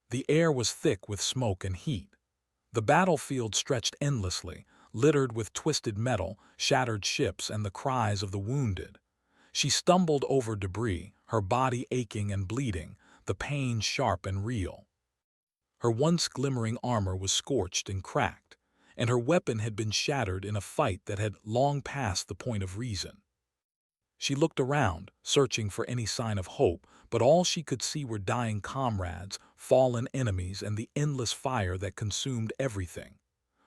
The air was thick with smoke and heat. The battlefield stretched endlessly, littered with twisted metal, shattered ships, and the cries of the wounded. She stumbled over debris, her body aching and bleeding, the pain sharp and real. Her once glimmering armor was scorched and cracked, and her weapon had been shattered in a fight that had long passed the point of reason. She looked around, searching for any sign of hope, but all she could see were dying comrades, fallen enemies, and the endless fire that consumed everything.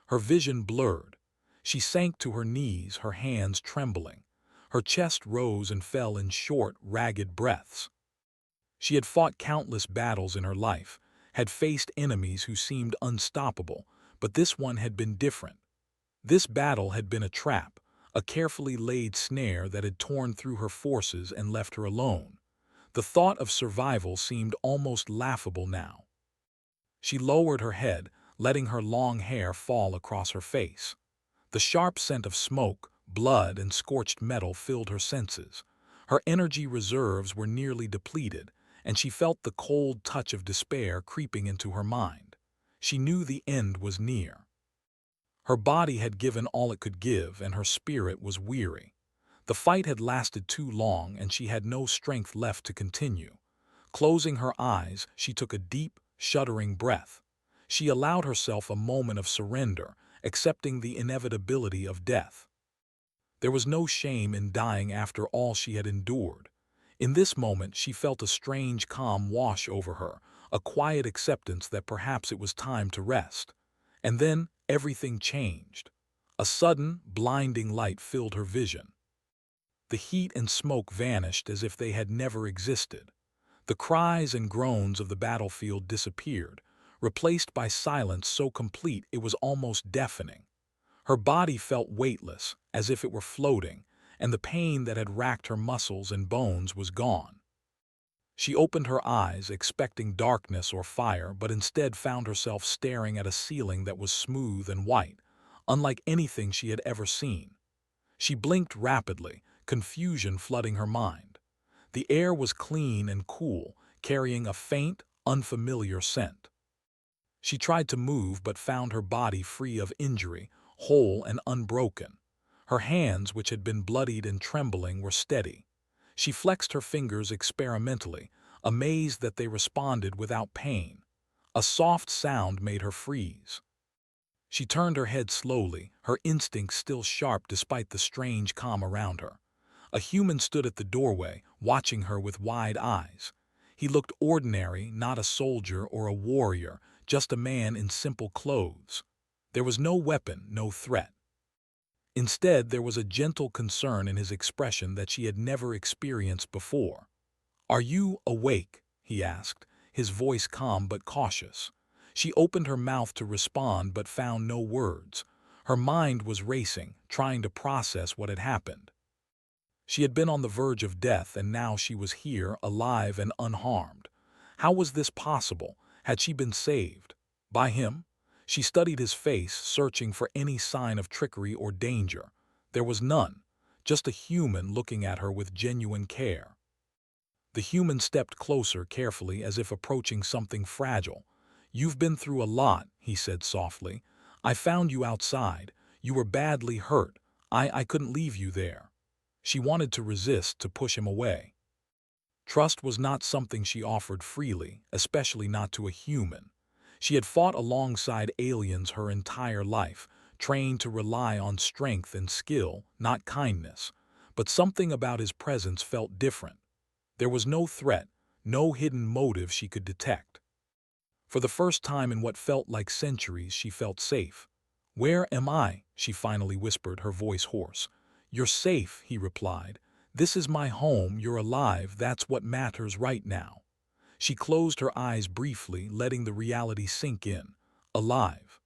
Her vision blurred. She sank to her knees, her hands trembling. Her chest rose and fell in short, ragged breaths. She had fought countless battles in her life, had faced enemies who seemed unstoppable, but this one had been different. This battle had been a trap, a carefully laid snare that had torn through her forces and left her alone. The thought of survival seemed almost laughable now. She lowered her head, letting her long hair fall across her face. The sharp scent of smoke, blood, and scorched metal filled her senses. Her energy reserves were nearly depleted, and she felt the cold touch of despair creeping into her mind. She knew the end was near. Her body had given all it could give, and her spirit was weary. The fight had lasted too long, and she had no strength left to continue. Closing her eyes, she took a deep, shuddering breath. She allowed herself a moment of surrender, accepting the inevitability of death. There was no shame in dying after all she had endured. In this moment, she felt a strange calm wash over her, a quiet acceptance that perhaps it was time to rest. And then everything changed. A sudden, blinding light filled her vision. The heat and smoke vanished as if they had never existed. The cries and groans of the battlefield disappeared, replaced by silence so complete it was almost deafening. Her body felt weightless, as if it were floating, and the pain that had racked her muscles and bones was gone. She opened her eyes, expecting darkness or fire, but instead found herself staring at a ceiling that was smooth and white, unlike anything she had ever seen. She blinked rapidly, confusion flooding her mind. The air was clean and cool, carrying a faint, unfamiliar scent. She tried to move but found her body free of injury, whole and unbroken. Her hands, which had been bloodied and trembling, were steady. She flexed her fingers experimentally, amazed that they responded without pain. A soft sound made her freeze. She turned her head slowly, her instincts still sharp despite the strange calm around her. A human stood at the doorway, watching her with wide eyes. He looked ordinary, not a soldier or a warrior, just a man in simple clothes. There was no weapon, no threat. Instead, there was a gentle concern in his expression that she had never experienced before. "Are you awake?" he asked, his voice calm but cautious. She opened her mouth to respond but found no words. Her mind was racing, trying to process what had happened. She had been on the verge of death, and now she was here, alive and unharmed. How was this possible? Had she been saved? By him? She studied his face, searching for any sign of trickery or danger. There was none, just a human looking at her with genuine care. The human stepped closer carefully, as if approaching something fragile. "You've been through a lot," he said softly. "I found you outside. You were badly hurt. I couldn't leave you there." She wanted to resist, to push him away. Trust was not something she offered freely, especially not to a human. She had fought alongside aliens her entire life, trained to rely on strength and skill, not kindness. But something about his presence felt different. There was no threat, no hidden motive she could detect. For the first time in what felt like centuries, she felt safe. "Where am I?" she finally whispered, her voice hoarse. "You're safe," he replied. "This is my home, you're alive, that's what matters right now." She closed her eyes briefly, letting the reality sink in. Alive.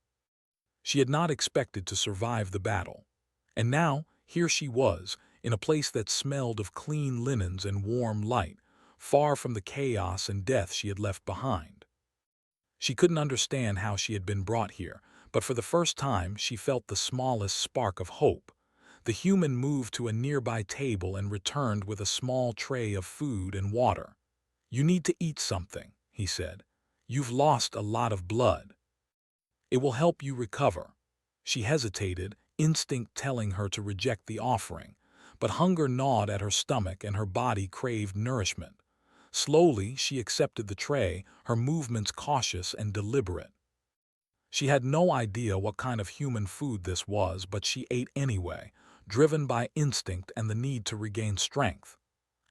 She had not expected to survive the battle. And now, here she was, in a place that smelled of clean linens and warm light, far from the chaos and death she had left behind. She couldn't understand how she had been brought here, but for the first time she felt the smallest spark of hope. The human moved to a nearby table and returned with a small tray of food and water. "You need to eat something," he said. You've lost a lot of blood. It will help you recover." She hesitated, instinct telling her to reject the offering, but hunger gnawed at her stomach and her body craved nourishment. Slowly, she accepted the tray, her movements cautious and deliberate. She had no idea what kind of human food this was, but she ate anyway, driven by instinct and the need to regain strength.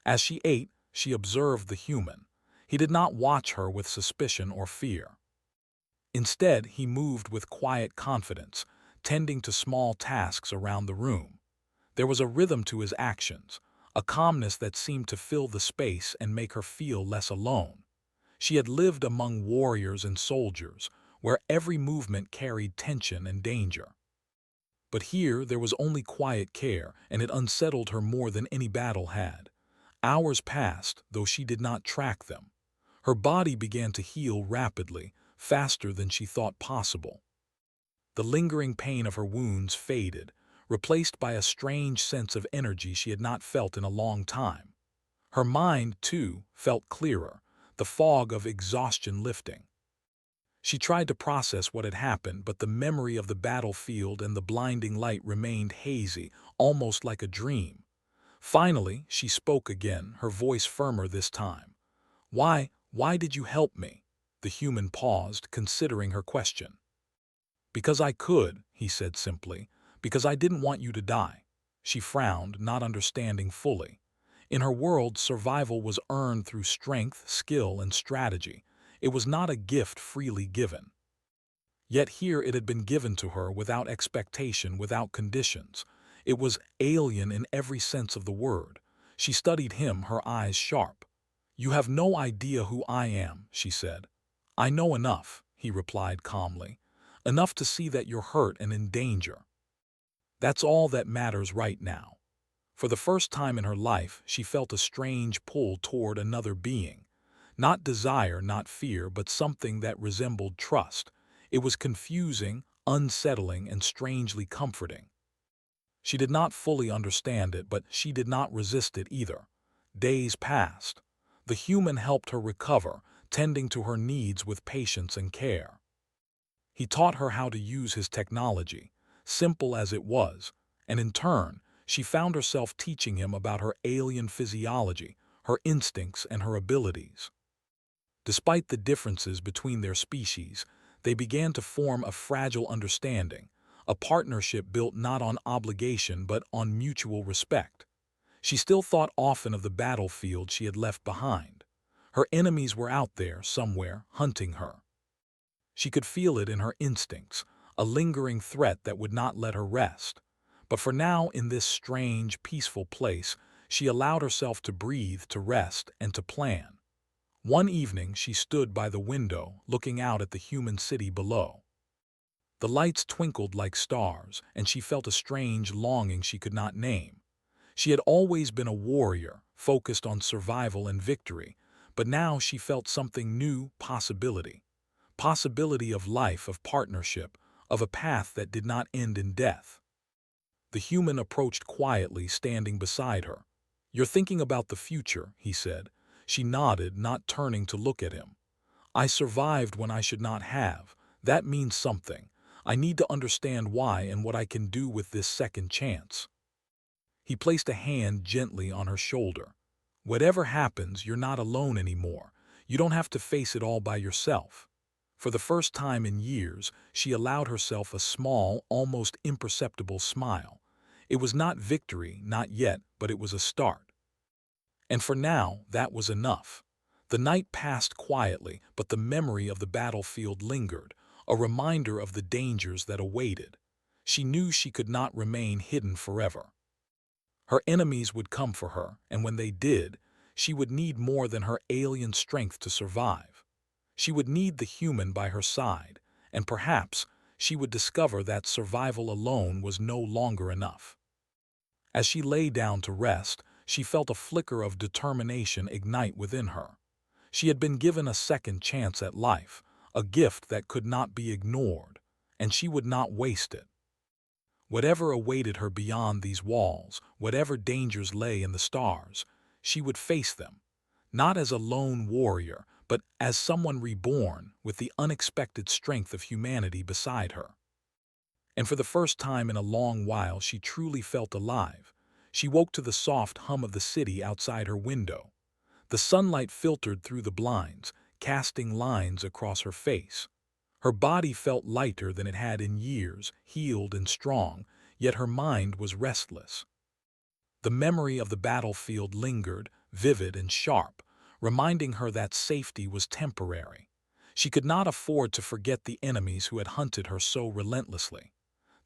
As she ate, she observed the human. He did not watch her with suspicion or fear. Instead, he moved with quiet confidence, tending to small tasks around the room. There was a rhythm to his actions, a calmness that seemed to fill the space and make her feel less alone. She had lived among warriors and soldiers, where every movement carried tension and danger. But here there was only quiet care, and it unsettled her more than any battle had. Hours passed, though she did not track them. Her body began to heal rapidly, faster than she thought possible. The lingering pain of her wounds faded, replaced by a strange sense of energy she had not felt in a long time. Her mind, too, felt clearer, the fog of exhaustion lifting. She tried to process what had happened, but the memory of the battlefield and the blinding light remained hazy, almost like a dream. Finally, she spoke again, her voice firmer this time. Why did you help me?" The human paused, considering her question. "Because I could," he said simply. "Because I didn't want you to die." She frowned, not understanding fully. In her world, survival was earned through strength, skill, and strategy. It was not a gift freely given. Yet here it had been given to her without expectation, without conditions. It was alien in every sense of the word. She studied him, her eyes sharp. "You have no idea who I am," she said. "I know enough," he replied calmly. "Enough to see that you're hurt and in danger. That's all that matters right now." For the first time in her life, she felt a strange pull toward another being. Not desire, not fear, but something that resembled trust. It was confusing, unsettling, and strangely comforting. She did not fully understand it, but she did not resist it either. Days passed. The human helped her recover, tending to her needs with patience and care. He taught her how to use his technology, simple as it was, and in turn, she found herself teaching him about her alien physiology, her instincts, and her abilities. Despite the differences between their species, they began to form a fragile understanding, a partnership built not on obligation but on mutual respect. She still thought often of the battlefield she had left behind. Her enemies were out there, somewhere, hunting her. She could feel it in her instincts, a lingering threat that would not let her rest. But for now, in this strange, peaceful place, she allowed herself to breathe, to rest, and to plan. One evening, she stood by the window, looking out at the human city below. The lights twinkled like stars, and she felt a strange longing she could not name. She had always been a warrior, focused on survival and victory, but now she felt something new, possibility. Possibility of life, of partnership, of a path that did not end in death. The human approached quietly, standing beside her. "You're thinking about the future," he said. She nodded, not turning to look at him. "I survived when I should not have. That means something. I need to understand why and what I can do with this second chance." He placed a hand gently on her shoulder. "Whatever happens, you're not alone anymore. You don't have to face it all by yourself." For the first time in years, she allowed herself a small, almost imperceptible smile. It was not victory, not yet, but it was a start. And for now, that was enough. The night passed quietly, but the memory of the battlefield lingered, a reminder of the dangers that awaited. She knew she could not remain hidden forever. Her enemies would come for her, and when they did, she would need more than her alien strength to survive. She would need the human by her side, and perhaps she would discover that survival alone was no longer enough. As she lay down to rest, she felt a flicker of determination ignite within her. She had been given a second chance at life, a gift that could not be ignored, and she would not waste it. Whatever awaited her beyond these walls, whatever dangers lay in the stars, she would face them, not as a lone warrior, but as someone reborn with the unexpected strength of humanity beside her. And for the first time in a long while, she truly felt alive. She woke to the soft hum of the city outside her window. The sunlight filtered through the blinds, casting lines across her face. Her body felt lighter than it had in years, healed and strong, yet her mind was restless. The memory of the battlefield lingered, vivid and sharp, reminding her that safety was temporary. She could not afford to forget the enemies who had hunted her so relentlessly.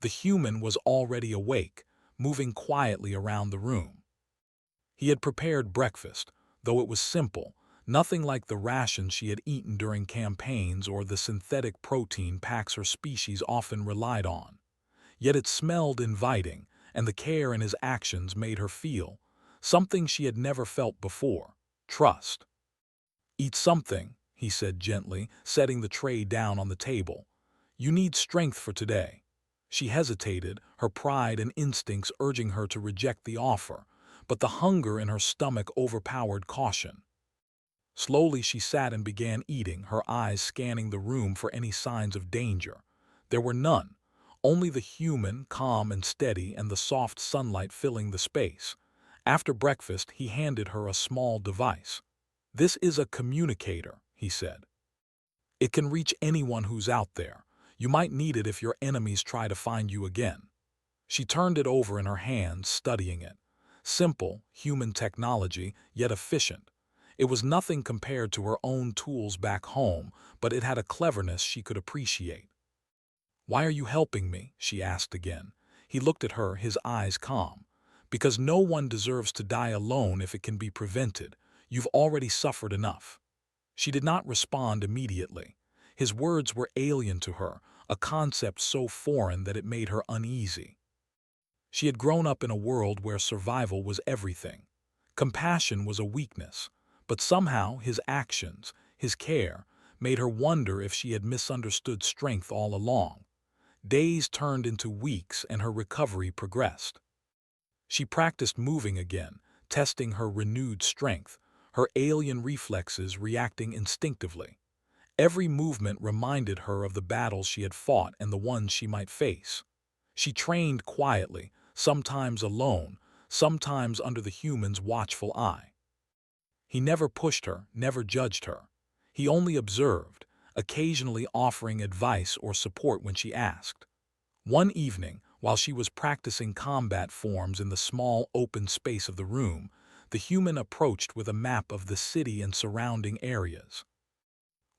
The human was already awake, moving quietly around the room. He had prepared breakfast, though it was simple, nothing like the rations she had eaten during campaigns or the synthetic protein packs her species often relied on. Yet it smelled inviting, and the care in his actions made her feel something she had never felt before: trust. "Eat something," he said gently, setting the tray down on the table. "You need strength for today." She hesitated, her pride and instincts urging her to reject the offer, but the hunger in her stomach overpowered caution. Slowly she sat and began eating, her eyes scanning the room for any signs of danger. There were none, only the human, calm and steady, and the soft sunlight filling the space. After breakfast, he handed her a small device. "This is a communicator," he said. "It can reach anyone who's out there. You might need it if your enemies try to find you again." She turned it over in her hands, studying it. Simple, human technology, yet efficient. It was nothing compared to her own tools back home, but it had a cleverness she could appreciate. "Why are you helping me?" she asked again. He looked at her, his eyes calm. "Because no one deserves to die alone if it can be prevented. You've already suffered enough." She did not respond immediately. His words were alien to her, a concept so foreign that it made her uneasy. She had grown up in a world where survival was everything. Compassion was a weakness, but somehow his actions, his care, made her wonder if she had misunderstood strength all along. Days turned into weeks and her recovery progressed. She practiced moving again, testing her renewed strength, her alien reflexes reacting instinctively. Every movement reminded her of the battles she had fought and the ones she might face. She trained quietly, sometimes alone, sometimes under the human's watchful eye. He never pushed her, never judged her. He only observed, occasionally offering advice or support when she asked. One evening, while she was practicing combat forms in the small open space of the room, the human approached with a map of the city and surrounding areas.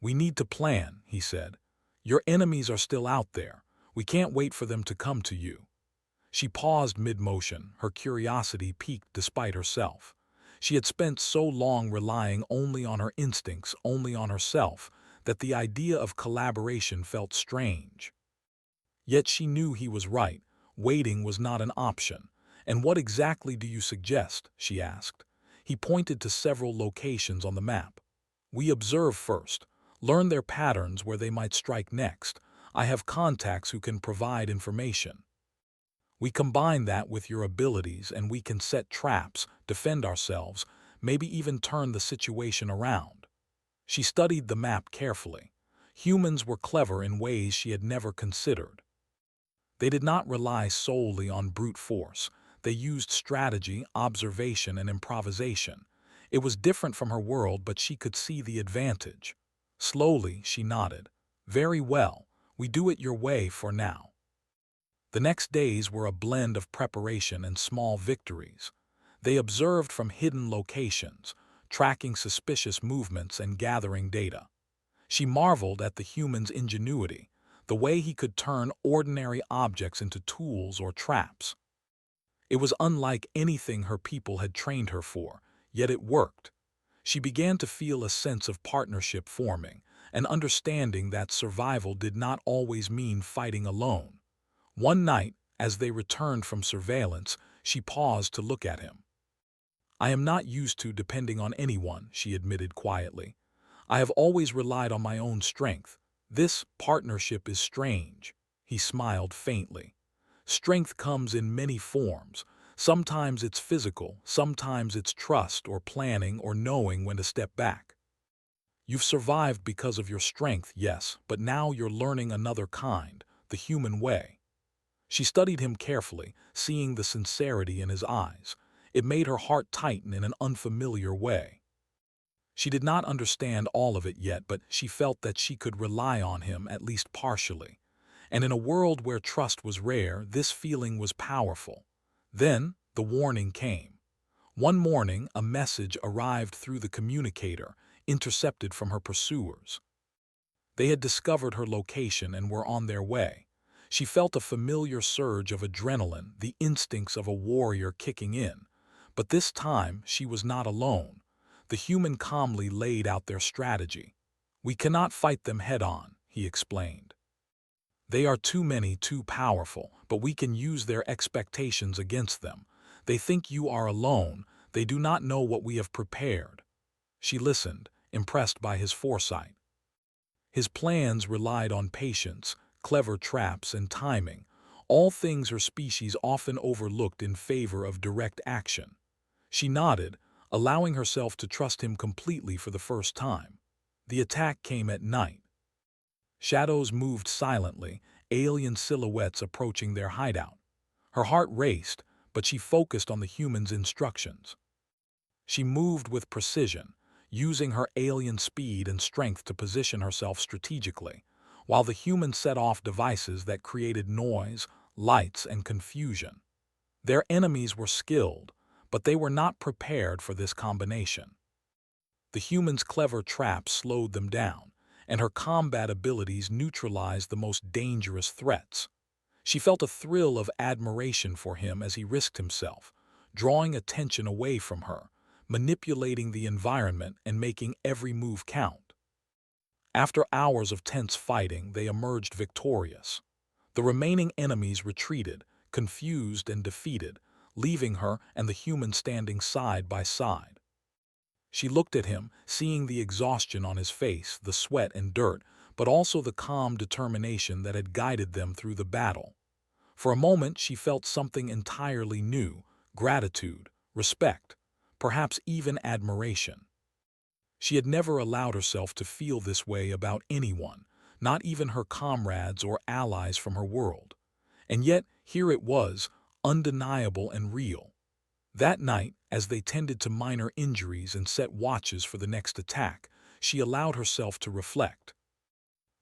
"We need to plan," he said. "Your enemies are still out there. We can't wait for them to come to you." She paused mid-motion, her curiosity piqued despite herself. She had spent so long relying only on her instincts, only on herself, that the idea of collaboration felt strange. Yet she knew he was right. Waiting was not an option. "And what exactly do you suggest?" she asked. He pointed to several locations on the map. "We observe first. Learn their patterns where they might strike next. I have contacts who can provide information. We combine that with your abilities and we can set traps, defend ourselves, maybe even turn the situation around." She studied the map carefully. Humans were clever in ways she had never considered. They did not rely solely on brute force. They used strategy, observation, and improvisation. It was different from her world, but she could see the advantage. Slowly, she nodded. "Very well. We do it your way for now." The next days were a blend of preparation and small victories. They observed from hidden locations, tracking suspicious movements and gathering data. She marveled at the human's ingenuity, the way he could turn ordinary objects into tools or traps. It was unlike anything her people had trained her for, yet it worked. She began to feel a sense of partnership forming, an understanding that survival did not always mean fighting alone. One night, as they returned from surveillance, she paused to look at him. "I am not used to depending on anyone," she admitted quietly. "I have always relied on my own strength. This partnership is strange." He smiled faintly. "Strength comes in many forms. Sometimes it's physical, sometimes it's trust or planning or knowing when to step back. You've survived because of your strength, yes, but now you're learning another kind, the human way. She studied him carefully, seeing the sincerity in his eyes. It made her heart tighten in an unfamiliar way. She did not understand all of it yet, but she felt that she could rely on him at least partially. And in a world where trust was rare, this feeling was powerful. Then, the warning came. One morning, a message arrived through the communicator, intercepted from her pursuers. They had discovered her location and were on their way. She felt a familiar surge of adrenaline, the instincts of a warrior kicking in. But this time, she was not alone. The human calmly laid out their strategy. "We cannot fight them head-on," he explained. "They are too many, too powerful, but we can use their expectations against them. They think you are alone. They do not know what we have prepared." She listened, impressed by his foresight. His plans relied on patience, clever traps, and timing, all things her species often overlooked in favor of direct action. She nodded, allowing herself to trust him completely for the first time. The attack came at night. Shadows moved silently, alien silhouettes approaching their hideout. Her heart raced, but she focused on the human's instructions. She moved with precision, using her alien speed and strength to position herself strategically, while the human set off devices that created noise, lights, and confusion. Their enemies were skilled, but they were not prepared for this combination. The human's clever traps slowed them down, and her combat abilities neutralized the most dangerous threats. She felt a thrill of admiration for him as he risked himself, drawing attention away from her, manipulating the environment and making every move count. After hours of tense fighting, they emerged victorious. The remaining enemies retreated, confused and defeated, leaving her and the human standing side by side. She looked at him, seeing the exhaustion on his face, the sweat and dirt, but also the calm determination that had guided them through the battle. For a moment, she felt something entirely new: gratitude, respect, perhaps even admiration. She had never allowed herself to feel this way about anyone, not even her comrades or allies from her world. And yet, here it was, undeniable and real. That night, as they tended to minor injuries and set watches for the next attack, she allowed herself to reflect.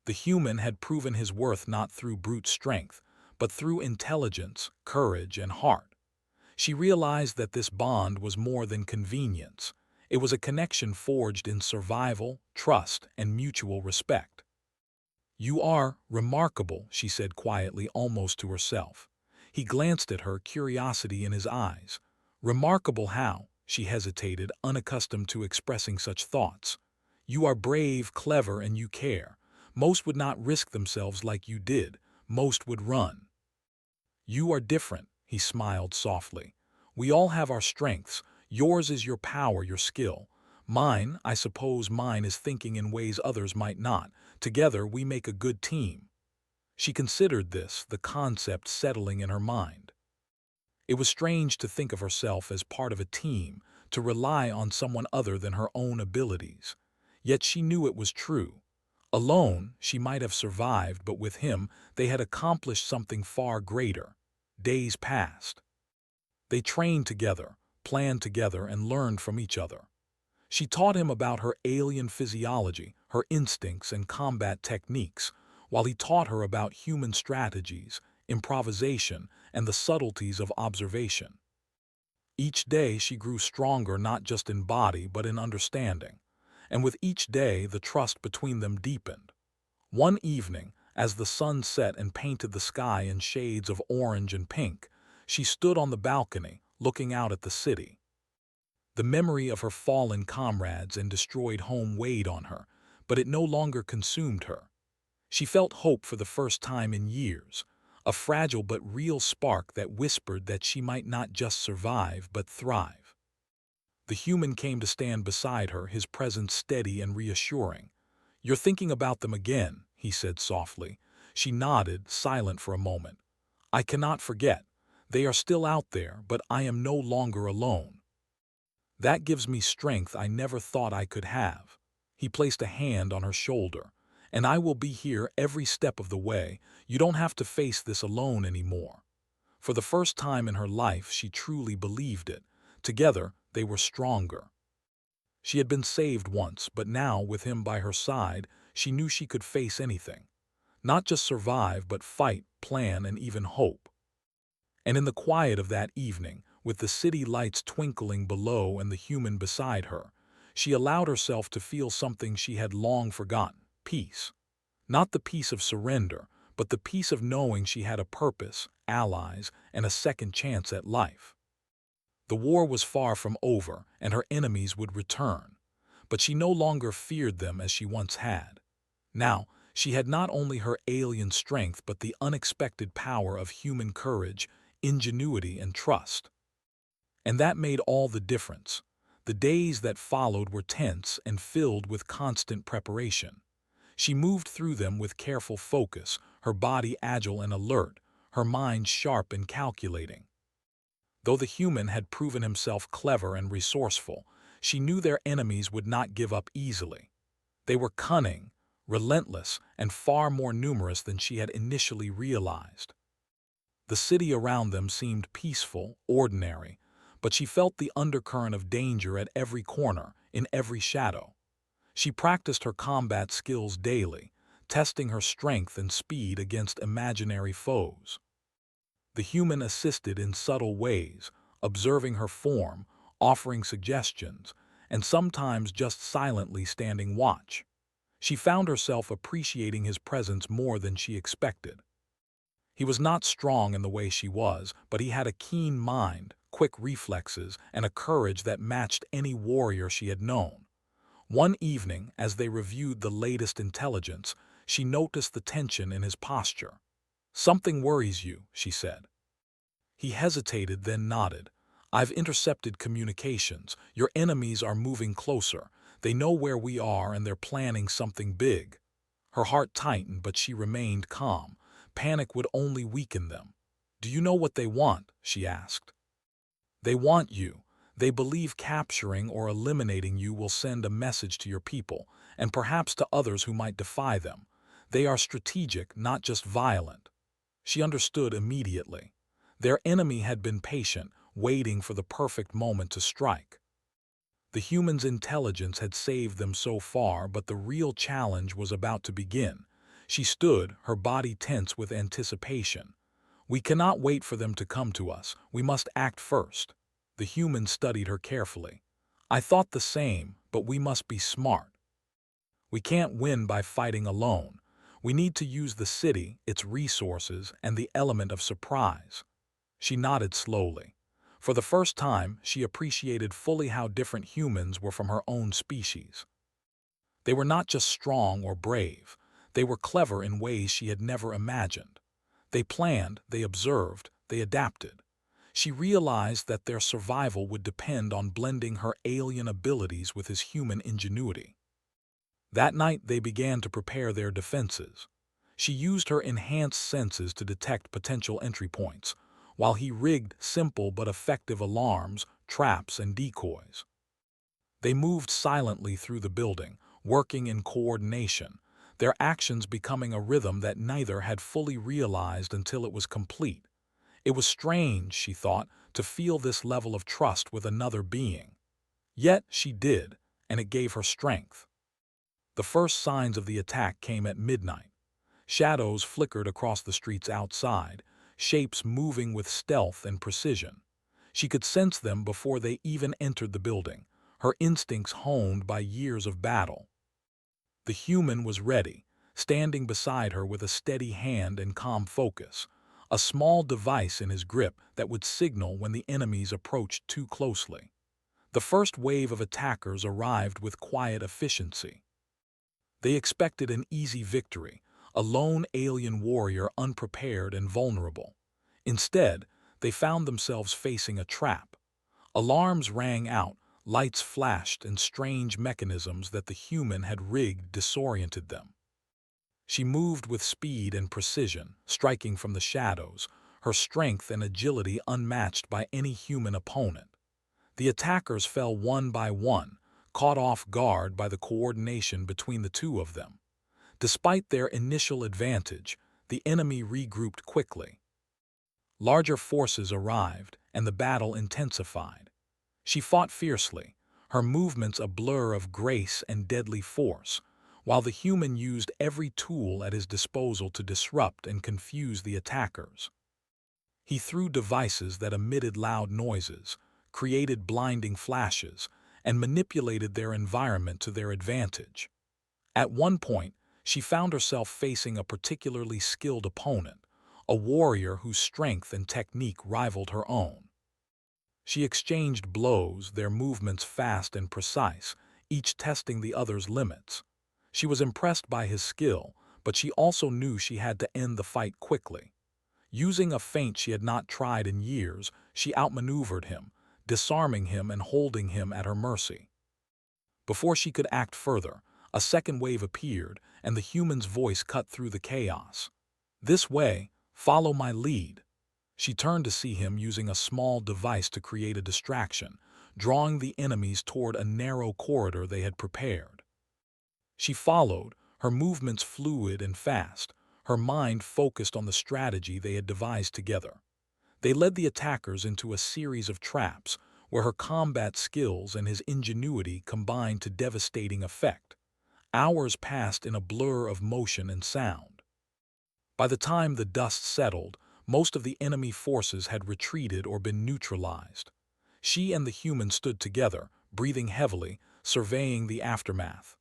The human had proven his worth not through brute strength, but through intelligence, courage, and heart. She realized that this bond was more than convenience. It was a connection forged in survival, trust, and mutual respect. "You are remarkable," she said quietly, almost to herself. He glanced at her, curiosity in his eyes. "Remarkable how?" She hesitated, unaccustomed to expressing such thoughts. "You are brave, clever, and you care. Most would not risk themselves like you did. Most would run." "You are different," he smiled softly. "We all have our strengths. Yours is your power, your skill. Mine, I suppose mine is thinking in ways others might not. Together we make a good team." She considered this, the concept settling in her mind. It was strange to think of herself as part of a team, to rely on someone other than her own abilities. Yet she knew it was true. Alone, she might have survived, but with him, they had accomplished something far greater. Days passed. They trained together, planned together, and learned from each other. She taught him about her alien physiology, her instincts, and combat techniques, while he taught her about human strategies, improvisation, and the subtleties of observation. Each day she grew stronger not just in body but in understanding, and with each day the trust between them deepened. One evening, as the sun set and painted the sky in shades of orange and pink, she stood on the balcony, looking out at the city. The memory of her fallen comrades and destroyed home weighed on her, but it no longer consumed her. She felt hope for the first time in years, a fragile but real spark that whispered that she might not just survive but thrive. The human came to stand beside her, his presence steady and reassuring. "You're thinking about them again," he said softly. She nodded, silent for a moment. "I cannot forget. They are still out there, but I am no longer alone. That gives me strength I never thought I could have." He placed a hand on her shoulder. "And I will be here every step of the way. You don't have to face this alone anymore." For the first time in her life, she truly believed it. Together, they were stronger. She had been saved once, but now, with him by her side, she knew she could face anything. Not just survive, but fight, plan, and even hope. And in the quiet of that evening, with the city lights twinkling below and the human beside her, she allowed herself to feel something she had long forgotten: peace. Not the peace of surrender, but the peace of knowing she had a purpose, allies, and a second chance at life. The war was far from over, and her enemies would return. But she no longer feared them as she once had. Now, she had not only her alien strength but the unexpected power of human courage, ingenuity, and trust. And that made all the difference. The days that followed were tense and filled with constant preparation. She moved through them with careful focus, her body agile and alert, her mind sharp and calculating. Though the human had proven himself clever and resourceful, she knew their enemies would not give up easily. They were cunning, relentless, and far more numerous than she had initially realized. The city around them seemed peaceful, ordinary, but she felt the undercurrent of danger at every corner, in every shadow. She practiced her combat skills daily, testing her strength and speed against imaginary foes. The human assisted in subtle ways, observing her form, offering suggestions, and sometimes just silently standing watch. She found herself appreciating his presence more than she expected. He was not strong in the way she was, but he had a keen mind, quick reflexes, and a courage that matched any warrior she had known. One evening, as they reviewed the latest intelligence, she noticed the tension in his posture. "Something worries you," she said. He hesitated, then nodded. "I've intercepted communications. Your enemies are moving closer. They know where we are and they're planning something big." Her heart tightened, but she remained calm. Panic would only weaken them. "Do you know what they want?" she asked. "They want you. They believe capturing or eliminating you will send a message to your people, and perhaps to others who might defy them. They are strategic, not just violent." She understood immediately. Their enemy had been patient, waiting for the perfect moment to strike. The human's intelligence had saved them so far, but the real challenge was about to begin. She stood, her body tense with anticipation. "We cannot wait for them to come to us. We must act first." The human studied her carefully. "I thought the same, but we must be smart. We can't win by fighting alone. We need to use the city, its resources, and the element of surprise." She nodded slowly. For the first time, she appreciated fully how different humans were from her own species. They were not just strong or brave. They were clever in ways she had never imagined. They planned, they observed, they adapted. She realized that their survival would depend on blending her alien abilities with his human ingenuity. That night they began to prepare their defenses. She used her enhanced senses to detect potential entry points, while he rigged simple but effective alarms, traps, and decoys. They moved silently through the building, working in coordination, their actions becoming a rhythm that neither had fully realized until it was complete. It was strange, she thought, to feel this level of trust with another being. Yet she did, and it gave her strength. The first signs of the attack came at midnight. Shadows flickered across the streets outside, shapes moving with stealth and precision. She could sense them before they even entered the building, her instincts honed by years of battle. The human was ready, standing beside her with a steady hand and calm focus, a small device in his grip that would signal when the enemies approached too closely. The first wave of attackers arrived with quiet efficiency. They expected an easy victory, a lone alien warrior unprepared and vulnerable. Instead, they found themselves facing a trap. Alarms rang out, lights flashed, and strange mechanisms that the human had rigged disoriented them. She moved with speed and precision, striking from the shadows, her strength and agility unmatched by any human opponent. The attackers fell one by one, caught off guard by the coordination between the two of them. Despite their initial advantage, the enemy regrouped quickly. Larger forces arrived, and the battle intensified. She fought fiercely, her movements a blur of grace and deadly force, while the human used every tool at his disposal to disrupt and confuse the attackers. He threw devices that emitted loud noises, created blinding flashes, and manipulated their environment to their advantage. At one point, she found herself facing a particularly skilled opponent, a warrior whose strength and technique rivaled her own. She exchanged blows, their movements fast and precise, each testing the other's limits. She was impressed by his skill, but she also knew she had to end the fight quickly. Using a feint she had not tried in years, she outmaneuvered him, disarming him and holding him at her mercy. Before she could act further, a second wave appeared, and the human's voice cut through the chaos. "This way, follow my lead." She turned to see him using a small device to create a distraction, drawing the enemies toward a narrow corridor they had prepared. She followed, her movements fluid and fast, her mind focused on the strategy they had devised together. They led the attackers into a series of traps, where her combat skills and his ingenuity combined to devastating effect. Hours passed in a blur of motion and sound. By the time the dust settled, most of the enemy forces had retreated or been neutralized. She and the human stood together, breathing heavily, surveying the aftermath.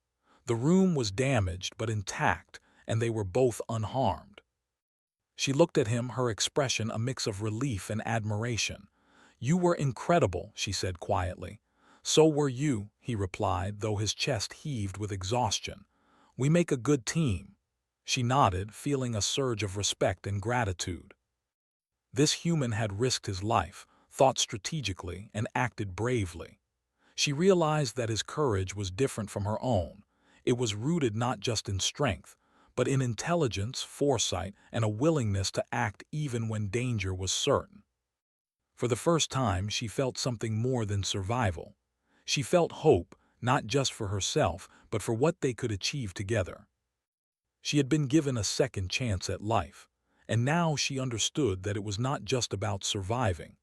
The room was damaged but intact, and they were both unharmed. She looked at him, her expression a mix of relief and admiration. "You were incredible," she said quietly. "So were you," he replied, though his chest heaved with exhaustion. "We make a good team." She nodded, feeling a surge of respect and gratitude. This human had risked his life, thought strategically, and acted bravely. She realized that his courage was different from her own. It was rooted not just in strength, but in intelligence, foresight, and a willingness to act even when danger was certain. For the first time, she felt something more than survival. She felt hope, not just for herself, but for what they could achieve together. She had been given a second chance at life, and now she understood that it was not just about surviving.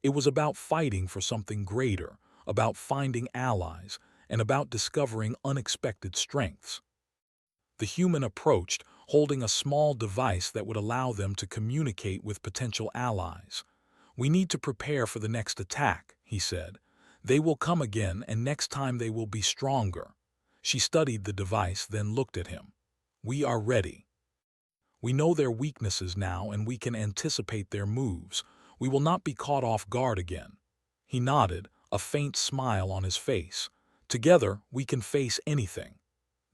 It was about fighting for something greater, about finding allies, and about discovering unexpected strengths. The human approached, holding a small device that would allow them to communicate with potential allies. "We need to prepare for the next attack," he said. "They will come again, and next time they will be stronger." She studied the device, then looked at him. "We are ready. We know their weaknesses now, and we can anticipate their moves. We will not be caught off guard again." He nodded, a faint smile on his face. "Together, we can face anything."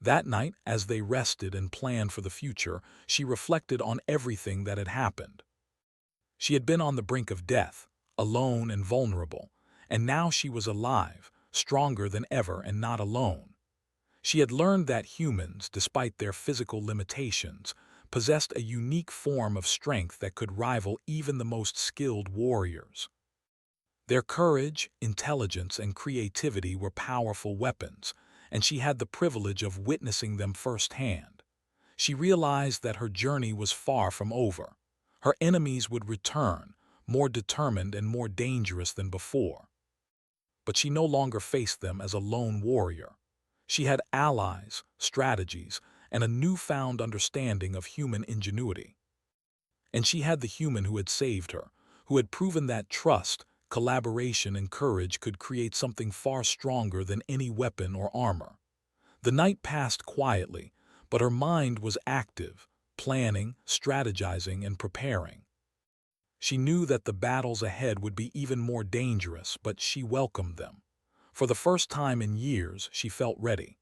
That night, as they rested and planned for the future, she reflected on everything that had happened. She had been on the brink of death, alone and vulnerable, and now she was alive, stronger than ever and not alone. She had learned that humans, despite their physical limitations, possessed a unique form of strength that could rival even the most skilled warriors. Their courage, intelligence, and creativity were powerful weapons, and she had the privilege of witnessing them firsthand. She realized that her journey was far from over. Her enemies would return, more determined and more dangerous than before. But she no longer faced them as a lone warrior. She had allies, strategies, and a newfound understanding of human ingenuity. And she had the human who had saved her, who had proven that trust, collaboration, and courage could create something far stronger than any weapon or armor. The night passed quietly, but her mind was active, planning, strategizing, and preparing. She knew that the battles ahead would be even more dangerous, but she welcomed them. For the first time in years, she felt ready,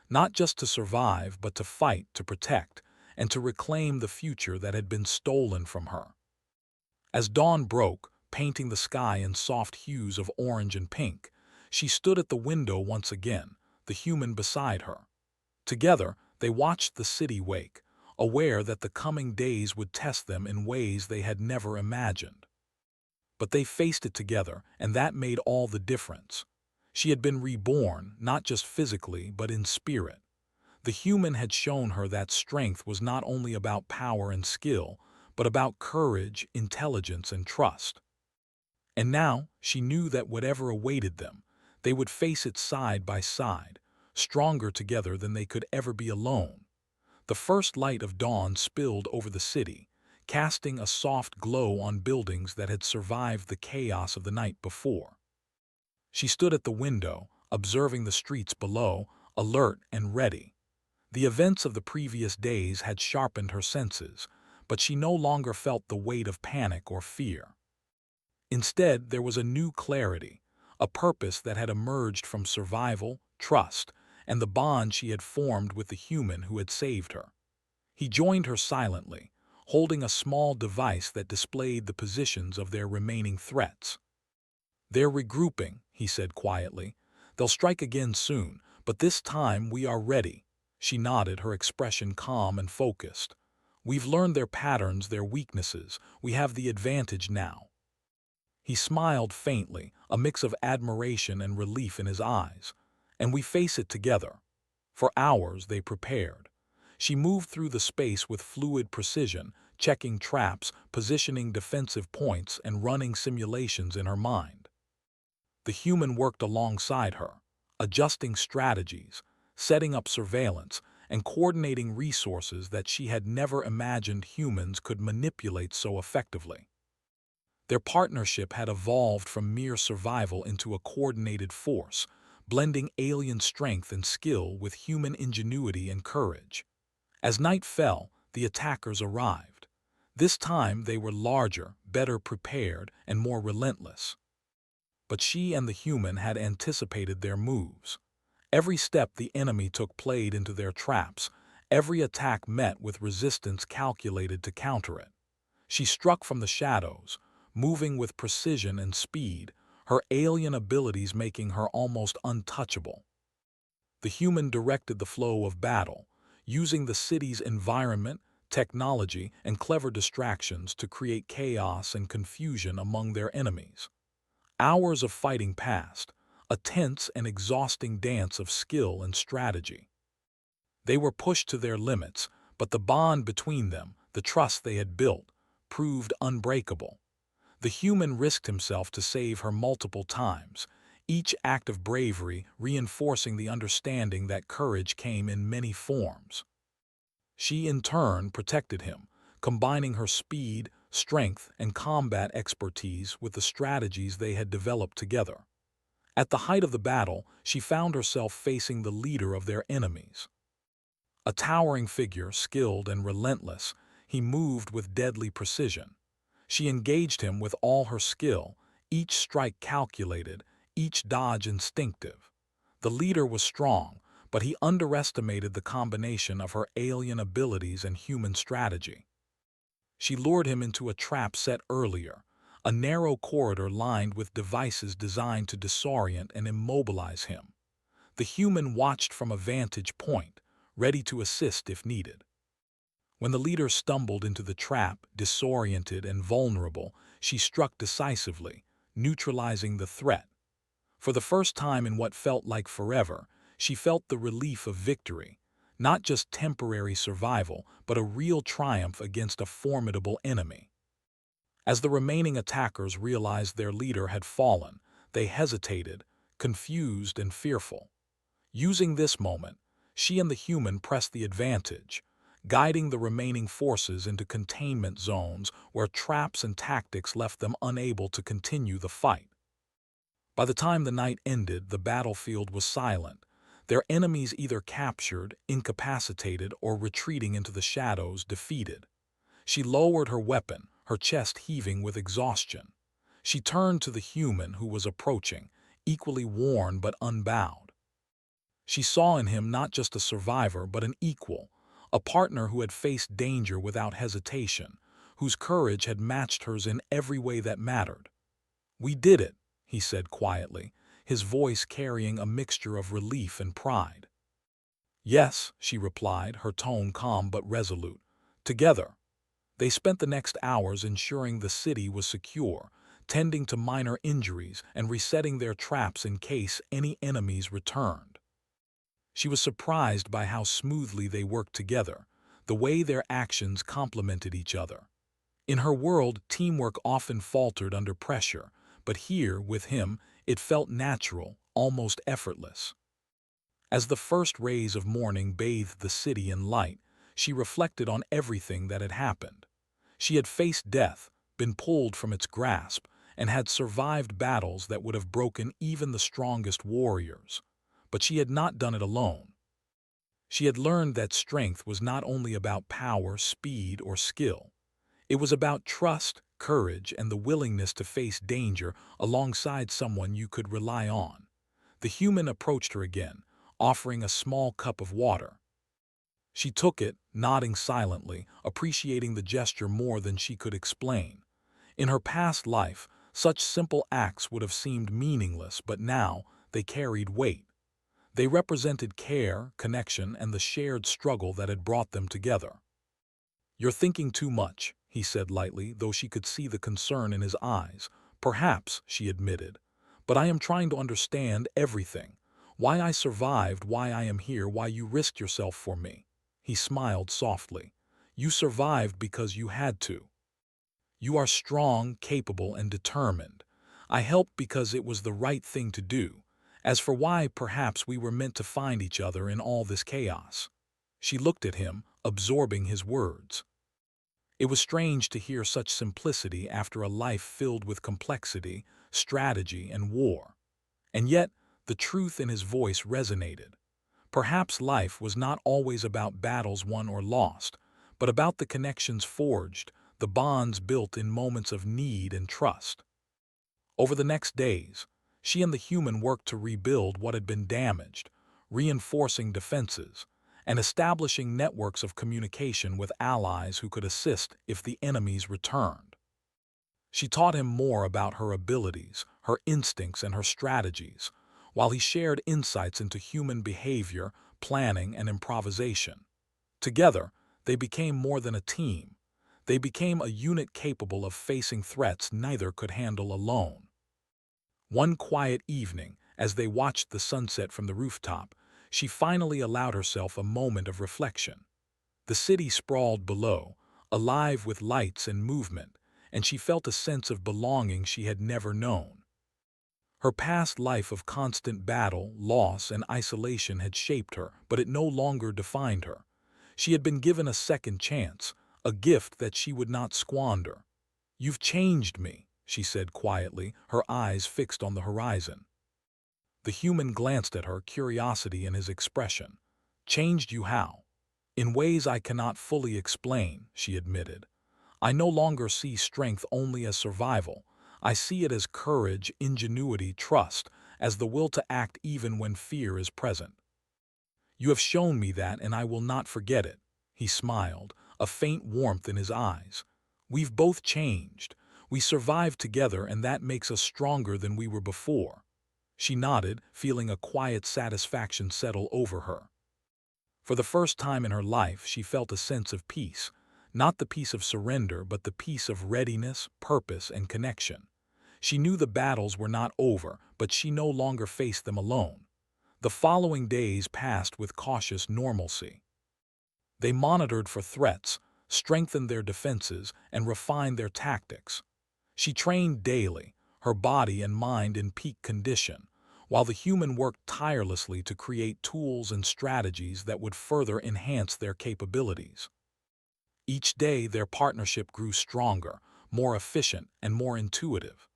not just to survive, but to fight, to protect, and to reclaim the future that had been stolen from her. As dawn broke, painting the sky in soft hues of orange and pink, she stood at the window once again, the human beside her. Together, they watched the city wake, aware that the coming days would test them in ways they had never imagined. But they faced it together, and that made all the difference. She had been reborn, not just physically, but in spirit. The human had shown her that strength was not only about power and skill, but about courage, intelligence, and trust. And now, she knew that whatever awaited them, they would face it side by side, stronger together than they could ever be alone. The first light of dawn spilled over the city, casting a soft glow on buildings that had survived the chaos of the night before. She stood at the window, observing the streets below, alert and ready. The events of the previous days had sharpened her senses, but she no longer felt the weight of panic or fear. Instead, there was a new clarity, a purpose that had emerged from survival, trust, and the bond she had formed with the human who had saved her. He joined her silently, holding a small device that displayed the positions of their remaining threats. "They're regrouping," he said quietly. "They'll strike again soon, but this time we are ready." She nodded, her expression calm and focused. "We've learned their patterns, their weaknesses. We have the advantage now." He smiled faintly, a mix of admiration and relief in his eyes. "And we face it together." For hours they prepared. She moved through the space with fluid precision, checking traps, positioning defensive points, and running simulations in her mind. The human worked alongside her, adjusting strategies, setting up surveillance, and coordinating resources that she had never imagined humans could manipulate so effectively. Their partnership had evolved from mere survival into a coordinated force, blending alien strength and skill with human ingenuity and courage. As night fell, the attackers arrived. This time they were larger, better prepared, and more relentless. But she and the human had anticipated their moves. Every step the enemy took played into their traps, every attack met with resistance calculated to counter it. She struck from the shadows, moving with precision and speed, her alien abilities making her almost untouchable. The human directed the flow of battle, using the city's environment, technology, and clever distractions to create chaos and confusion among their enemies. Hours of fighting passed, a tense and exhausting dance of skill and strategy. They were pushed to their limits, but the bond between them, the trust they had built, proved unbreakable. The human risked himself to save her multiple times, each act of bravery reinforcing the understanding that courage came in many forms. She, in turn, protected him, combining her speed, strength, and combat expertise with the strategies they had developed together. At the height of the battle, she found herself facing the leader of their enemies. A towering figure, skilled and relentless, he moved with deadly precision. She engaged him with all her skill, each strike calculated, each dodge instinctive. The leader was strong, but he underestimated the combination of her alien abilities and human strategy. She lured him into a trap set earlier, a narrow corridor lined with devices designed to disorient and immobilize him. The human watched from a vantage point, ready to assist if needed. When the leader stumbled into the trap, disoriented and vulnerable, she struck decisively, neutralizing the threat. For the first time in what felt like forever, she felt the relief of victory, not just temporary survival, but a real triumph against a formidable enemy. As the remaining attackers realized their leader had fallen, they hesitated, confused and fearful. Using this moment, she and the human pressed the advantage, guiding the remaining forces into containment zones where traps and tactics left them unable to continue the fight. By the time the night ended, the battlefield was silent, their enemies either captured, incapacitated, or retreating into the shadows, defeated. She lowered her weapon, her chest heaving with exhaustion. She turned to the human who was approaching, equally worn but unbowed. She saw in him not just a survivor but an equal, a partner who had faced danger without hesitation, whose courage had matched hers in every way that mattered. "We did it," he said quietly, his voice carrying a mixture of relief and pride. "Yes," she replied, her tone calm but resolute. "Together." They spent the next hours ensuring the city was secure, tending to minor injuries and resetting their traps in case any enemies returned. She was surprised by how smoothly they worked together, the way their actions complemented each other. In her world, teamwork often faltered under pressure, but here, with him, it felt natural, almost effortless. As the first rays of morning bathed the city in light, she reflected on everything that had happened. She had faced death, been pulled from its grasp, and had survived battles that would have broken even the strongest warriors. But she had not done it alone. She had learned that strength was not only about power, speed, or skill. It was about trust, courage, and the willingness to face danger alongside someone you could rely on. The human approached her again, offering a small cup of water. She took it, nodding silently, appreciating the gesture more than she could explain. In her past life, such simple acts would have seemed meaningless, but now they carried weight. They represented care, connection, and the shared struggle that had brought them together. "You're thinking too much," he said lightly, though she could see the concern in his eyes. "Perhaps," she admitted, "but I am trying to understand everything. Why I survived, why I am here, why you risked yourself for me." He smiled softly. "You survived because you had to. You are strong, capable, and determined. I helped because it was the right thing to do. As for why, perhaps we were meant to find each other in all this chaos." She looked at him, absorbing his words. It was strange to hear such simplicity after a life filled with complexity, strategy, and war. And yet, the truth in his voice resonated. Perhaps life was not always about battles won or lost, but about the connections forged, the bonds built in moments of need and trust. Over the next days, she and the human worked to rebuild what had been damaged, reinforcing defenses, and establishing networks of communication with allies who could assist if the enemies returned. She taught him more about her abilities, her instincts, and her strategies, while he shared insights into human behavior, planning, and improvisation. Together, they became more than a team. They became a unit capable of facing threats neither could handle alone. One quiet evening, as they watched the sunset from the rooftop, she finally allowed herself a moment of reflection. The city sprawled below, alive with lights and movement, and she felt a sense of belonging she had never known. Her past life of constant battle, loss, and isolation had shaped her, but it no longer defined her. She had been given a second chance, a gift that she would not squander. "You've changed me," she said quietly, her eyes fixed on the horizon. The human glanced at her, curiosity in his expression. "Changed you how?" "In ways I cannot fully explain," she admitted. "I no longer see strength only as survival. I see it as courage, ingenuity, trust, as the will to act even when fear is present. You have shown me that, and I will not forget it." He smiled, a faint warmth in his eyes. "We've both changed. We survived together, and that makes us stronger than we were before." She nodded, feeling a quiet satisfaction settle over her. For the first time in her life, she felt a sense of peace, not the peace of surrender, but the peace of readiness, purpose, and connection. She knew the battles were not over, but she no longer faced them alone. The following days passed with cautious normalcy. They monitored for threats, strengthened their defenses, and refined their tactics. She trained daily, her body and mind in peak condition, while the human worked tirelessly to create tools and strategies that would further enhance their capabilities. Each day, their partnership grew stronger, more efficient, and more intuitive.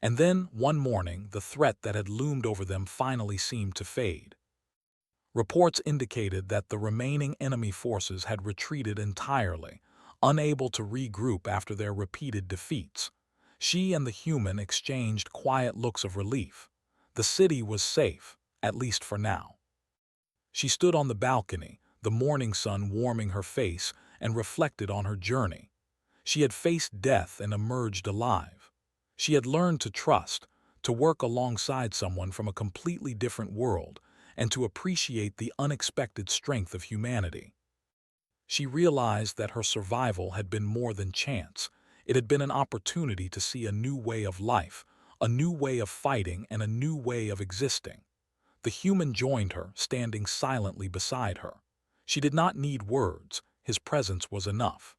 And then, one morning, the threat that had loomed over them finally seemed to fade. Reports indicated that the remaining enemy forces had retreated entirely, unable to regroup after their repeated defeats. She and the human exchanged quiet looks of relief. The city was safe, at least for now. She stood on the balcony, the morning sun warming her face, and reflected on her journey. She had faced death and emerged alive. She had learned to trust, to work alongside someone from a completely different world, and to appreciate the unexpected strength of humanity. She realized that her survival had been more than chance. It had been an opportunity to see a new way of life, a new way of fighting, and a new way of existing. The human joined her, standing silently beside her. She did not need words, his presence was enough.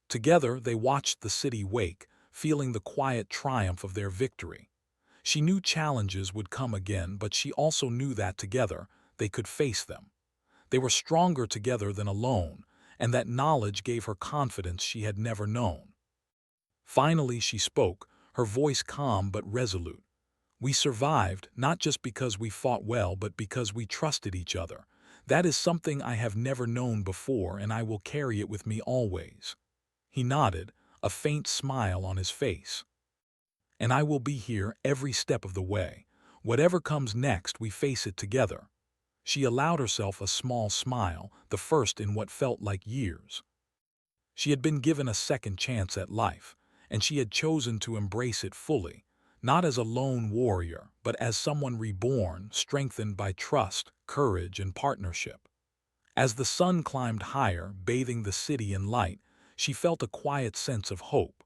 Together they watched the city wake, feeling the quiet triumph of their victory. She knew challenges would come again, but she also knew that together they could face them. They were stronger together than alone, and that knowledge gave her confidence she had never known. Finally she spoke, her voice calm but resolute. "We survived, not just because we fought well, but because we trusted each other. That is something I have never known before, and I will carry it with me always." He nodded, a faint smile on his face. "And I will be here every step of the way. Whatever comes next, we face it together." She allowed herself a small smile, the first in what felt like years. She had been given a second chance at life, and she had chosen to embrace it fully, not as a lone warrior, but as someone reborn, strengthened by trust, courage, and partnership. As the sun climbed higher, bathing the city in light, she felt a quiet sense of hope.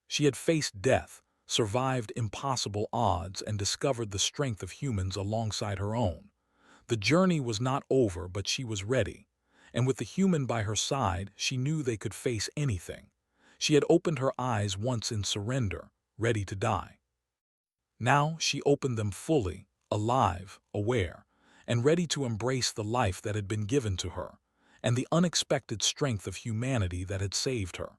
She had faced death, survived impossible odds, and discovered the strength of humans alongside her own. The journey was not over, but she was ready, and with the human by her side, she knew they could face anything. She had opened her eyes once in surrender, ready to die. Now she opened them fully, alive, aware, and ready to embrace the life that had been given to her, and the unexpected strength of humanity that had saved her.